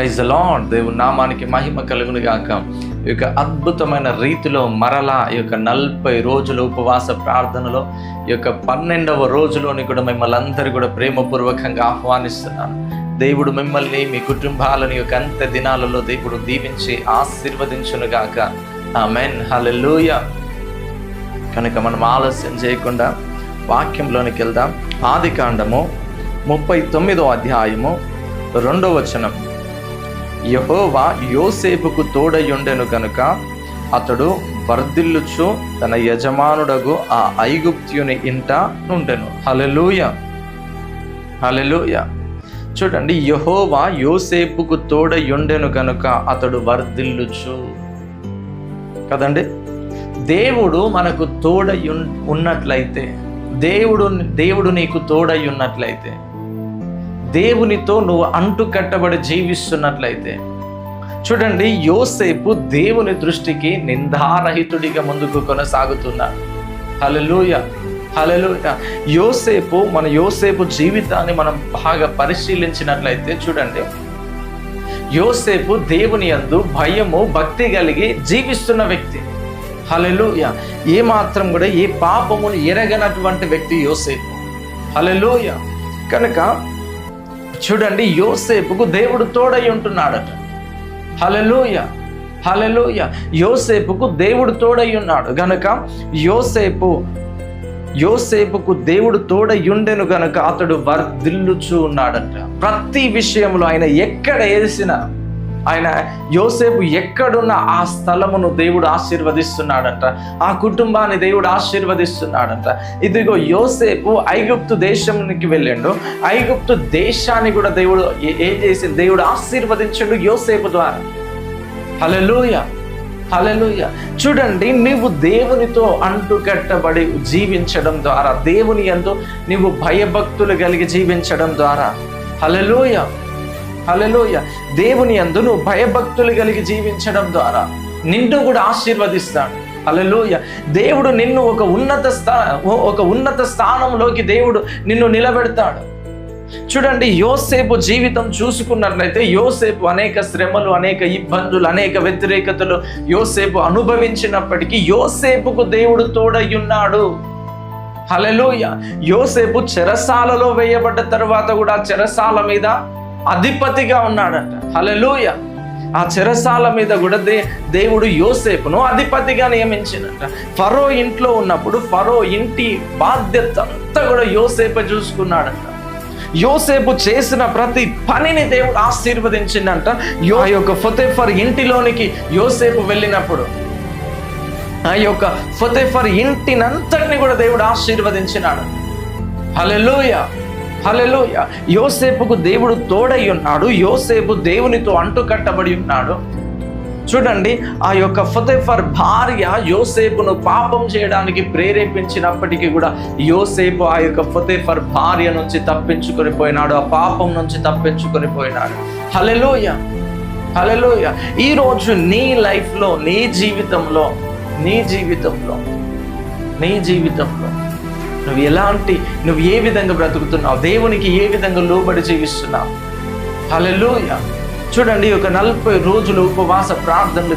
Praise the lord. దేవుని నామానికి మహిమ కలుగును గాక. ఈ యొక్క అద్భుతమైన రీతిలో మరలా ఈ యొక్క 40 రోజుల ఉపవాస ప్రార్థనలో ఈ యొక్క 12వ రోజులోని కూడా మిమ్మల్ని అందరూ కూడా ప్రేమపూర్వకంగా ఆహ్వానిస్తున్నాను. దేవుడు మిమ్మల్ని, మీ కుటుంబాలను యొక్క అంత్య దినాలలో దేవుడు దీవించి ఆశీర్వదించును గాక. ఆమేన్. హల్లెలూయా. కనుక మనం ఆలస్యం చేయకుండా వాక్యంలోనికి వెళ్దాం. ఆదికాండము 39వ అధ్యాయము 2వ వచనం. యెహోవా యోసేపుకు తోడయుండెను కనుక అతడు వర్ధిల్లుచు తన యజమానుడగు ఆ ఐగుప్త్యుని ఇంట నుండెను. హల్లెలూయా, హల్లెలూయా. చూడండి, యెహోవా యోసేపుకు తోడయుండెను కనుక అతడు వర్ధిల్లుచు. కదండి, దేవుడు మనకు తోడై ఉన్నట్లయితే, దేవుడు నీకు తోడై ఉన్నట్లయితే, దేవునితో నువ్వు అంటుకట్టబడి జీవిస్తున్నట్లయితే, చూడండి, యోసేపు దేవుని దృష్టికి నిందారహితుడిగా ముందుకు కొనసాగుతున్నాడు. హల్లెలూయా, హల్లెలూయా. యోసేపు జీవితాన్ని మనం బాగా పరిశీలించినట్లయితే చూడండి, యోసేపు దేవుని యందు భయము, భక్తి కలిగి జీవిస్తున్న వ్యక్తి. హల్లెలూయా. ఏ మాత్రం కూడా ఏ పాపమును ఎరగనటువంటి వ్యక్తి యోసేపు. హల్లెలూయా. కనుక చూడండి, యోసేపుకు దేవుడు తోడై ఉంటున్నాడట. హల్లెలూయా, హల్లెలూయా. యోసేపుకు దేవుడు తోడై ఉన్నాడు గనుక యోసేపుకు దేవుడు తోడై ఉండెను గనుక అతడు వర్ధిల్లుచూ ఉన్నాడట. ప్రతి విషయంలో ఆయన ఎక్కడ వేసినా, ఆయన యోసేపు ఎక్కడున్న ఆ స్థలమును దేవుడు ఆశీర్వదిస్తున్నాడంట. ఆ కుటుంబాన్ని దేవుడు ఆశీర్వదిస్తున్నాడంట. ఇదిగో యోసేపు ఐగుప్తు దేశానికి వెళ్ళాడు. ఐగుప్తు దేశాన్ని కూడా దేవుడు ఏం చేసి దేవుడు ఆశీర్వదించాడు యోసేపు ద్వారా. హల్లెలూయా, హల్లెలూయా. చూడండి, నీవు దేవునితో అంటుకట్టబడి జీవించడం ద్వారా, దేవుని యందు నీవు భయభక్తులు కలిగి జీవించడం ద్వారా, హల్లెలూయా, హల్లెలూయా, దేవుని యందు నువ్వు భయభక్తులు కలిగి జీవించడం ద్వారా నిన్ను కూడా ఆశీర్వదిస్తాడు. హల్లెలూయా. దేవుడు నిన్ను ఒక ఉన్నత స్థానంలోకి దేవుడు నిన్ను నిలబెడతాడు. చూడండి, యోసేపు జీవితం చూసుకున్నట్లయితే యోసేపు అనేక శ్రమలు, అనేక ఇబ్బందులు, అనేక వ్యతిరేకతలు యోసేపు అనుభవించినప్పటికీ యోసేపుకు దేవుడు తోడై ఉన్నాడు. హల్లెలూయా. యోసేపు చెరసాలలో వేయబడ్డ తర్వాత కూడా చెరసాల మీద అధిపతిగా ఉన్నాడంట. హల్లెలూయా. ఆ చెరసాల మీద కూడా దేవుడు యోసేపును అధిపతిగా నియమించినట. ఫరో ఇంట్లో ఉన్నప్పుడు ఫరో ఇంటి బాధ్యత అంతా కూడా యోసేపు చూసుకున్నాడంట. యోసేపు చేసిన ప్రతి పనిని దేవుడు ఆశీర్వదించిందంట. ఆ యొక్క పొతీఫర్ ఇంటిలోనికి యోసేపు వెళ్ళినప్పుడు ఆ యొక్క పొతీఫర్ ఇంటినంతటిని కూడా దేవుడు ఆశీర్వదించినాడు. హల్లెలూయా, హల్లెలూయా. యోసేపుకు దేవుడు తోడై ఉన్నాడు. యోసేపు దేవునితో అంటుకట్టబడి ఉన్నాడు. చూడండి, ఆ యొక్క పొతీఫర్ భార్య యోసేపును పాపం చేయడానికి ప్రేరేపించినప్పటికీ కూడా యోసేపు ఆ యొక్క పొతీఫర్ భార్య నుంచి తప్పించుకొని పోయినాడు, ఆ పాపం నుంచి తప్పించుకొని పోయినాడు. హల్లెలూయా, హల్లెలూయా. ఈరోజు నీ లైఫ్లో, నీ జీవితంలో నువ్వు ఏ విధంగా బ్రతుకుతున్నావు, దేవునికి ఏ విధంగా లోబడి జీవిస్తున్నావు. హల్లెలూయా. చూడండి, ఒక 40 రోజులు ఉపవాస ప్రార్థనలు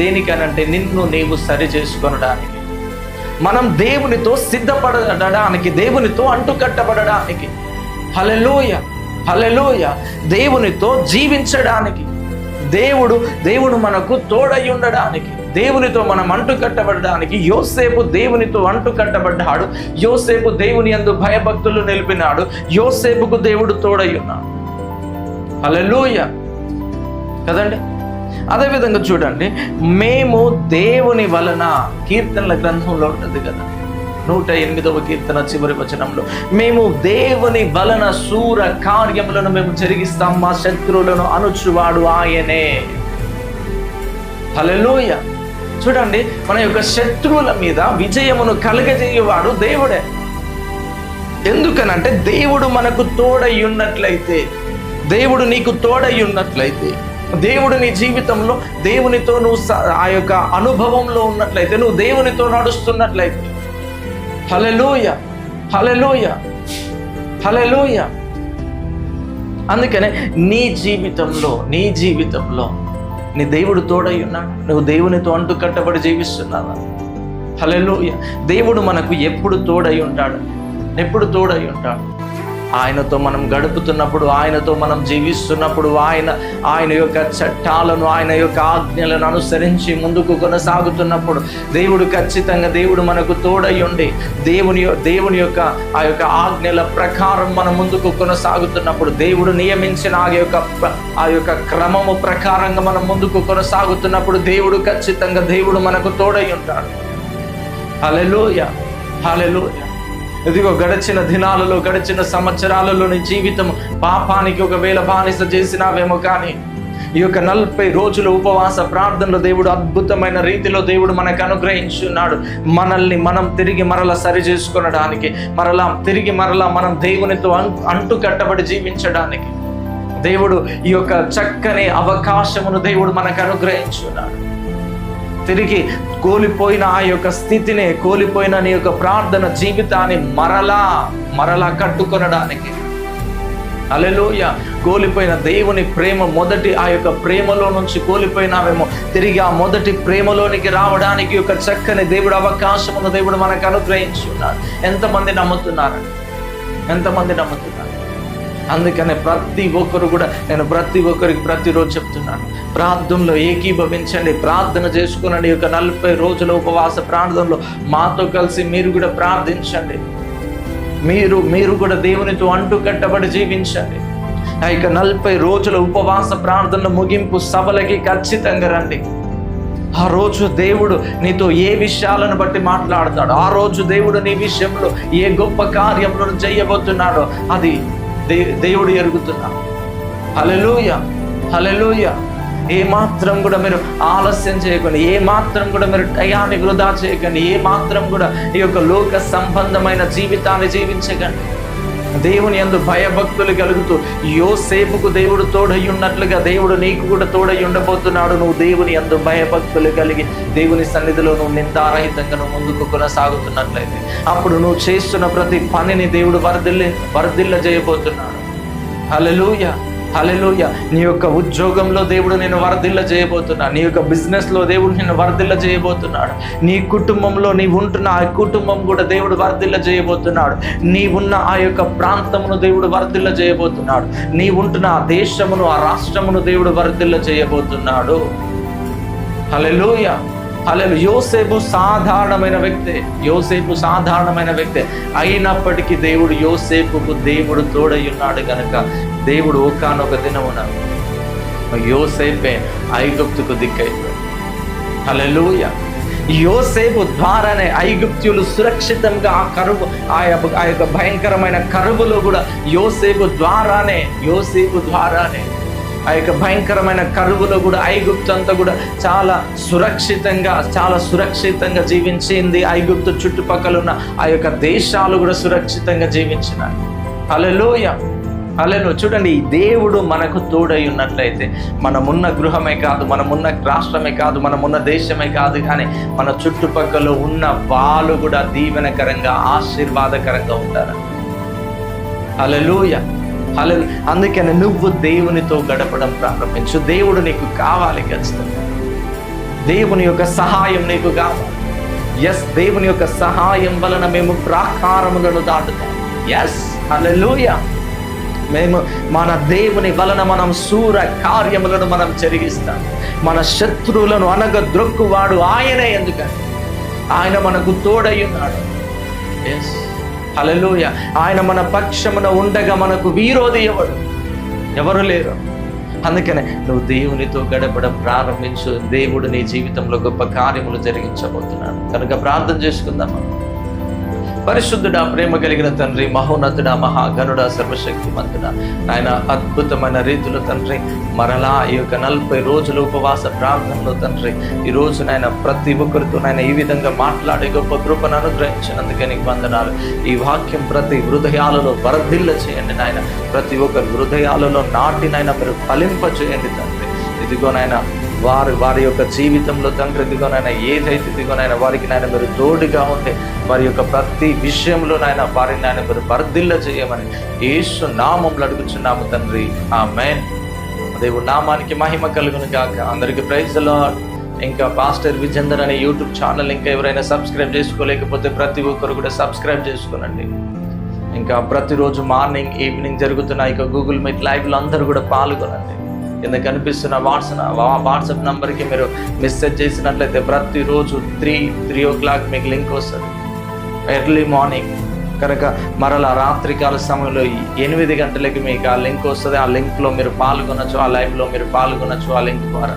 దేనికనంటే నిన్ను నీవు సరి చేసుకొనడానికి, మనం దేవునితో సిద్ధపడడానికి, దేవునితో అంటుకట్టబడడానికి. హల్లెలూయా, హల్లెలూయా. దేవునితో జీవించడానికి, దేవుడు మనకు తోడై ఉండడానికి, దేవునితో మనం అంటుకట్టబడడానికి. యోసేపు దేవునితో అంటుకట్టబడ్డాడు. యోసేపు దేవుని యందు భయభక్తులు నిలిపినాడు. యోసేపుకు దేవుడు తోడై ఉన్నాడు. హల్లెలూయా, కదండి. అదేవిధంగా చూడండి, మేము దేవుని వలన, కీర్తనల గ్రంథంలో ఉంటుంది కదా, 108వ కీర్తన చివరి వచనంలో, మేము దేవుని వలన శూర కార్యములను మేము జరిగిస్తాం, మా శత్రువులను అణుచువాడు ఆయనే. హల్లెలూయా. చూడండి, మన యొక్క శత్రువుల మీద విజయమును కలుగజేయువాడు దేవుడే. ఎందుకనంటే దేవుడు మనకు తోడై ఉన్నట్లయితే, దేవుడు నీకు తోడై ఉన్నట్లయితే, దేవుడు నీ జీవితంలో దేవునితో నువ్వు ఆ యొక్క అనుభవంలో ఉన్నట్లయితే, నువ్వు దేవునితో నడుస్తున్నట్లయితే, హల్లెలూయా, హల్లెలూయా, హల్లెలూయా. అందుకనే నీ జీవితంలో నీ దేవుడు తోడై ఉన్నాడు. నువ్వు దేవునితో అంటు కట్టబడి జీవిస్తున్నావా? హల్లెలూయా. దేవుడు మనకు ఎప్పుడు తోడై ఉంటాడు? ఆయనతో మనం గడుపుతున్నప్పుడు, ఆయనతో మనం జీవిస్తున్నప్పుడు, ఆయన యొక్క చట్టాలను, ఆయన యొక్క ఆజ్ఞలను అనుసరించి ముందుకు కొనసాగుతున్నప్పుడు దేవుడు మనకు తోడై ఉండి దేవుని యొక్క ఆ యొక్క ఆజ్ఞల ప్రకారం మనం ముందుకు కొనసాగుతున్నప్పుడు, దేవుడు నియమించిన ఆ యొక్క క్రమము ప్రకారంగా మనం ముందుకు కొనసాగుతున్నప్పుడు దేవుడు మనకు తోడై ఉంటాడు. హల్లెలూయా, హల్లెలూయా. ఇదిగో గడిచిన దినాలలో, గడిచిన సంవత్సరాలలో నీ జీవితం పాపానికి ఒకవేళ బానిస చేసినావేమో, కానీ ఈ యొక్క 40 రోజుల ఉపవాస ప్రార్థనలో దేవుడు అద్భుతమైన రీతిలో దేవుడు మనకు అనుగ్రహించున్నాడు. మనల్ని మనం తిరిగి మరలా సరి చేసుకొనడానికి, తిరిగి మనం దేవునితో అంటు కట్టబడి జీవించడానికి దేవుడు ఈ యొక్క చక్కని అవకాశమును దేవుడు మనకు అనుగ్రహించున్నాడు. తిరిగి కోల్పోయిన ఆ యొక్క స్థితిని, కోల్పోయిన నీ యొక్క ప్రార్థన జీవితాన్ని మరలా కట్టుకొనడానికి, హల్లెలూయా, కోల్పోయిన దేవుని ప్రేమ, మొదటి ఆ యొక్క ప్రేమలో నుంచి కోల్పోయినావేమో, తిరిగి ఆ మొదటి ప్రేమలోనికి రావడానికి ఒక చక్కని దేవుడు అవకాశమును దేవుడు మనకు అనుగ్రహించున్నాడు. ఎంతమంది నమ్ముతున్నారు? అందుకనే ప్రతి ఒక్కరు కూడా, నేను ప్రతి ఒక్కరికి ప్రతిరోజు చెప్తున్నాను, ప్రార్థనలో ఏకీభవించండి, ప్రార్థన చేసుకునండి. ఈ యొక్క 40 రోజుల ఉపవాస ప్రార్థనలో మాతో కలిసి మీరు కూడా ప్రార్థించండి. మీరు కూడా దేవునితో అంటు కట్టబడి జీవించండి. ఆ యొక్క 40 రోజుల ఉపవాస ప్రార్థనల ముగింపు సభలకి ఖచ్చితంగా రండి. ఆ రోజు దేవుడు నీతో ఏ విషయాలను బట్టి మాట్లాడతాడు, ఆ రోజు దేవుడు నీ విషయంలో ఏ గొప్ప కార్యములను చేయబోతున్నాడో అది దేవుడు ఎరుగుతున్నాడు. హల్లెలూయా, హల్లెలూయా. ఏ మాత్రం కూడా మీరు ఆలస్యం చేయకండి, ఏ మాత్రం కూడా మీరు టయాన్ని వృధా చేయకండి, ఏ మాత్రం కూడా ఈ యొక్క లోక సంబంధమైన జీవితాన్ని జీవించకండి. దేవుని యందు భయభక్తులు కలుగుతూ యోసేపుకు దేవుడు తోడై ఉన్నట్లుగా దేవుడు నీకు కూడా తోడై ఉండబోతున్నాడు. నువ్వు దేవుని యందు భయభక్తులు కలిగి దేవుని సన్నిధిలో నువ్వు నిందారహితంగా నువ్వు ముందుకు కొనసాగుతున్నట్లయితే అప్పుడు నువ్వు చేస్తున్న ప్రతి పనిని దేవుడు వర్ధిల్ల చేయబోతున్నాడు. హల్లెలూయా, హల్లెలూయా. నీ యొక్క ఉద్యోగంలో దేవుడు నిన్ను వర్ధిల్ల చేయబోతున్నాడు. నీ యొక్క బిజినెస్లో దేవుడు నిన్ను వర్ధిల్ల చేయబోతున్నాడు. నీ కుటుంబంలో నీవు ఉంటున్న ఆ కుటుంబం కూడా దేవుడు వర్ధిల్ల చేయబోతున్నాడు. నీవున్న ఆ యొక్క ప్రాంతమును దేవుడు వర్ధిల్ల చేయబోతున్నాడు. నీ ఉంటున్న ఆ దేశమును, ఆ రాష్ట్రమును దేవుడు వర్ధిల్ల చేయబోతున్నాడు. హల్లెలూయా, హల్లెలూయా. యోసేపు సాధారణమైన వ్యక్తే అయినప్పటికీ యోసేపుకు దేవుడు తోడై ఉన్నాడు గనుక దేవుడు ఒకానొక దినమున యోసేపే ఐగుప్తుకు దిక్కైపోయాడు. హల్లెలూయా. యోసేపు ద్వారానే ఐగుప్త్యులు సురక్షితంగా ఆ యొక్క భయంకరమైన కరువులో కూడా యోసేపు ద్వారానే ఆ యొక్క భయంకరమైన కరువులో కూడా ఐగుప్తు అంతా కూడా చాలా సురక్షితంగా జీవించింది. ఐగుప్తు చుట్టుపక్కల ఉన్న ఆ యొక్క దేశాలు కూడా సురక్షితంగా జీవించినాయి. హల్లెలూయా, హల్లెలూయా. చూడండి, ఈ దేవుడు మనకు తోడై ఉన్నట్లయితే మనమున్న గృహమే కాదు, మనమున్న రాష్ట్రమే కాదు, మనమున్న దేశమే కాదు, కానీ మన చుట్టుపక్కల ఉన్న వాళ్ళు కూడా దీవెనకరంగా, ఆశీర్వాదకరంగా ఉంటారు. హల్లెలూయా, హల్లెలూయా. అందుకని నువ్వు దేవునితో గడపడం ప్రారంభించు. దేవుడు నీకు కావాలి, ఖచ్చితంగా దేవుని యొక్క సహాయం నీకు కావాలి. దేవుని యొక్క సహాయం వలన మేము ప్రాకారములను దాటుతాం. హల్లెలూయా. మేము మన దేవుని వలన మనం శూర కార్యములను మనం జరిగిస్తాం. మన శత్రువులను అనగద్రొక్కువాడు ఆయనే. ఎందుకని ఆయన మనకు తోడై ఉన్నాడు. హల్లెలూయా. ఆయన మన పక్షమున ఉండగా మనకు విరోధి ఎవరు లేరు. అందుకనే నువ్వు దేవునితో గడపడం ప్రారంభించు. దేవుడు నీ జీవితంలో గొప్ప కార్యములు జరిగించబోతున్నాడు. కనుక ప్రార్థన చేసుకుందామా. పరిశుద్ధుడా, ప్రేమ కలిగిన తండ్రి, మహోన్నతుడా, మహాగణుడా, సర్వశక్తిమంతుడా, ఆయన అద్భుతమైన రీతిలో తండ్రి మరలా ఈ యొక్క 40 రోజుల ఉపవాస ప్రార్థనలో తండ్రి ఈరోజు నాయన ప్రతి ఒక్కరితో నాయన ఈ విధంగా మాట్లాడే గొప్ప కృపను అనుగ్రహించినందుకే నీకు వందనాలు. ఈ వాక్యం ప్రతి హృదయాలలో వర్ధిల్ల చేయండి నాయన. ప్రతి ఒక్కరి హృదయాలలో నాటినైనా మీరు ఫలింప చేయండి తండ్రి. ఇదిగో నాయన వారి యొక్క జీవితంలో తండ్రి ఇదిగోనైనా ఏదైతే ఇదిగోనైనా వారికి నాయన మీరు తోడుగా ఉంటే వారి యొక్క ప్రతి విషయంలో నాయన వారిని నాయన మీరు వర్ధిల్ల చేయమని యేసు నామములో అడుగుచున్నాము తండ్రి. ఆమేన్. దేవుడి నామానికి మహిమ కలుగును గాక. అందరికీ ప్రైజ్ ది లార్డ్. ఇంకా పాస్టర్ విజేందర్ అనే యూట్యూబ్ ఛానల్ ఇంకా ఎవరైనా సబ్స్క్రైబ్ చేసుకోలేకపోతే ప్రతి ఒక్కరు కూడా సబ్స్క్రైబ్ చేసుకోనండి. ఇంకా ప్రతిరోజు మార్నింగ్ ఈవినింగ్ జరుగుతున్న ఇక గూగుల్ మీట్ లైవ్లో అందరూ కూడా పాల్గొనండి. కింద కనిపిస్తున్న వాట్సాప్ నంబర్కి మీరు మెసేజ్ చేసినట్లయితే ప్రతిరోజు 3 o'clock మీకు లింక్ వస్తుంది ఎర్లీ మార్నింగ్. కనుక మరలా రాత్రికాల సమయంలో 8 గంటలకి మీకు ఆ లింక్ వస్తుంది. ఆ లింక్లో మీరు పాల్గొనొచ్చు, ఆ లైవ్లో మీరు పాల్గొనొచ్చు ఆ లింక్ ద్వారా.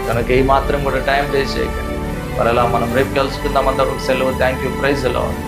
కనుక ఈ మాత్రం కూడా టైం వేస్ట్ చేయకండి. మరలా మనం రేపు కలుసుకుందాం. అందరూ సెలవు. Thank you. Praise the lord.